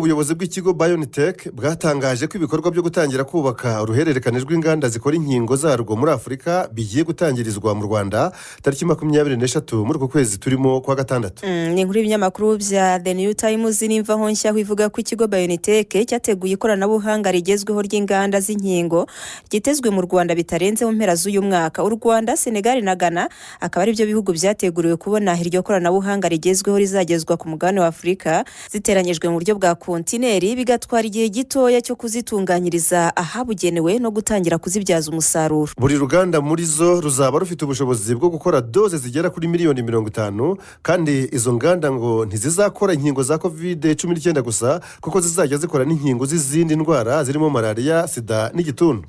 ubuyobozi bw'ikigo BioNTech bwatangaje ko ibikorwa byo gutangira kubaka uruhererekane rw'inganda zikora inkingo zarwo muri Afurika bigiye gutangirizwa mu Rwanda tariki 23 muri uku kwezi turimo kwa gatandatu. Ni inkuru y'ibinyamakuru bya The New Times n'imvaho nshya ivuga ko ikigo BioNTech cyateguye ikoranabuhanga rigezweho ry'inganda z'inkingo gitezwe mu Rwanda bitarenze mu mpera z'uyu mwaka. U Rwanda, Senegal na Ghana akaba ari byo bihugu byateguriwe kubona iryo koranabuhanga rigezweho rizagezwa ku mugabane wa Afurika ziteranyijwe mu buryo bwa kontineri, bigatwara igihe gitoya cyo kuzitunganyiriza ahabugenewe no gutangira kuzibyaza umusaruro. Buri ruganda muri zo ruzaba rufite ubushobozi bwo gukora doze zigera kuri miliyoni 50, kandi izo nganda ngo ntizizakora inkingo za COVID-19 gusa kuko zizajya zikora n'inkingo z'izindi ndwara zirimo malaria, sida n'igituntu.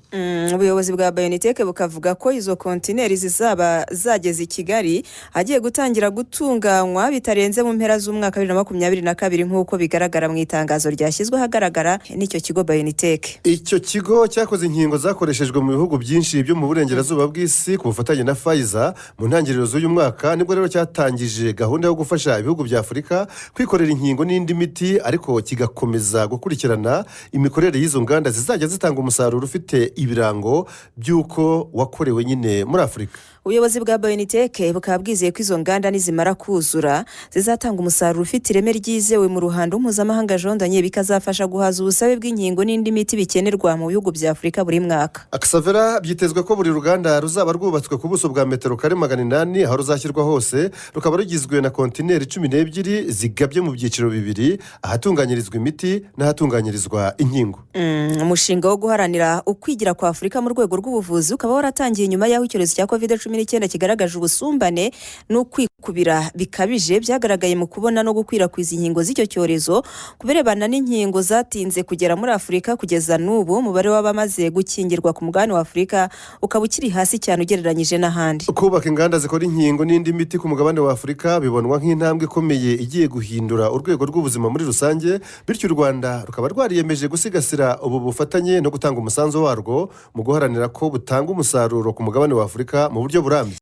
Ubuyobozi bwa BioNTech bukavuga ko izo kontineri zizaba zageze i Kigali hagiye gutangira gutunganywa bitarenze mu mpera z'umwaka 2022 nk'uko bigaragara mu itangazo ryashyizwe ahagaragara n'icyo kigo BioNTech. Icyo kigo cyakoze inkingo zakoreshejwe mu bihugu byinshi byo mu burengerazuba bw'isi ku bufatanye na Pfizer mu ntangiriro z'uyu mwaka, nibwo rero cyatangije gahunda yo gufasha ibihugu bya Afurika kwikorera inkingo n'indi miti, ariko kigakomeza gukurikirana imikorere y'izo nganda zizajya zitanga umusaruro ufite ibirango by'uko wakorewe nyine muri Afurika. Ubuyobozi bwa BioNTech bukaba bwizeye ko izo nganda nizimara kuzura zizatanga umusaruro ufite ireme ryizewe mu ruhando mpuzamahanga jondanye, bikazafasha guhaza ubusabe bw'inkingo n'indi miti bikenerwa mu bihugu bya Afurika buri mwaka. Akasavera byitezwe ko buri ruganda ruzaba rwubatswe ku buso bwa metero kare 800, aho ruzashyirwa hose rukaba rugizwe na kontineri 12 zigabye mu byiciro bibiri, ahatunganyirizwa imiti n'ahatunganyirizwa inkingo. Umushinga wo guharanira ukwigira kwa Afurika mu rwego rw'ubuvuzi ukaba waratangiye nyuma y'aho icyorezo cya COVID-19 kigaragaje ubusumbane no kwikubira bikabije byagaragaye mu kubona no gukwirakwiza inkingo z'icyo cyorezo. Kubirebana n'inkingo zatinze kugera muri Afurika kugeza n'ubu, umubare w'abamaze gukingirwa ku mugabane wa Afurika ukaba ukiri hasi cyane ugereranyije n'ahandi. Kubaka inganda zikora inkingo n'indi miti ku mugabane wa Afurika bibonwa nk'intambwe ikomeye igiye guhindura urwego rw'ubuzima muri rusange, bityo u Rwanda rukaba rwariyemeje gusigasira ubu bufatanye no gutanga umusanzu warwo mu guharanira ko butanga umusaruro ku mugabane wa Afurika mu buryo burambye.